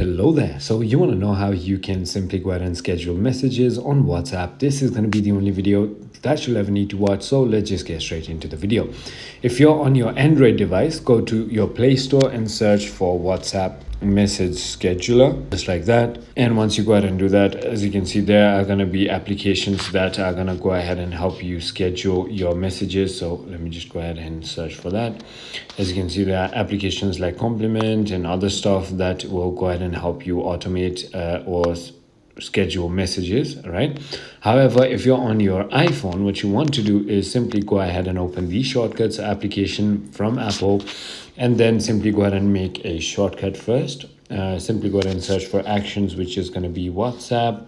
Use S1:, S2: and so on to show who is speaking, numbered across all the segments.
S1: Hello there. So you want to know how you can simply go ahead and schedule messages on WhatsApp. This is going to be the only video that you'll ever need to watch. So let's just get straight into the video. If you're on your Android device, go to your Play Store and search for WhatsApp message scheduler, just like that. And once you go ahead and do that, as you can see, there are going to be applications that are going to go ahead and help you schedule your messages. So let me just go ahead and search for that. As you can see, there are applications like Complement and other stuff that will go ahead and help you automate or schedule messages, right? However, if you're on your iPhone, what you want to do is simply go ahead and open the Shortcuts application from Apple, and then simply go ahead and make a shortcut first. Simply go ahead and search for Actions, which is going to be WhatsApp.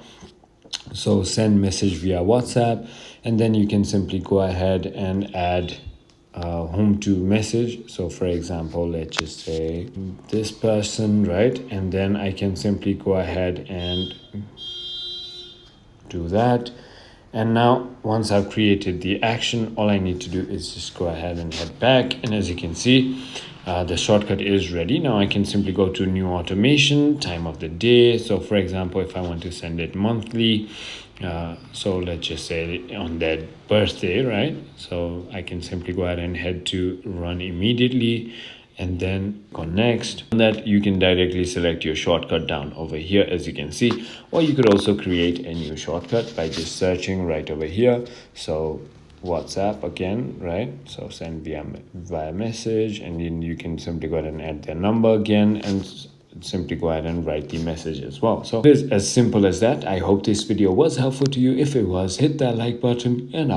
S1: So send message via WhatsApp, and then you can simply go ahead and add home to message. So for example, let's just say this person, right? And then I can simply go ahead and do that. And now once I've created the action, all I need to do is just go ahead and head back, and as you can see, the shortcut is ready. Now I can simply go to new automation, time of the day. So for example, if I want to send it monthly, so let's just say on their birthday, right? So I can simply go ahead and head to run immediately, and then go next. And that you can directly select your shortcut down over here, as you can see, or you could also create a new shortcut by just searching right over here. So WhatsApp again, right? So send via message, and then you can simply go ahead and add their number again and simply go ahead and write the message as well. So it is as simple as that. I hope this video was helpful to you. If it was, hit that like button, and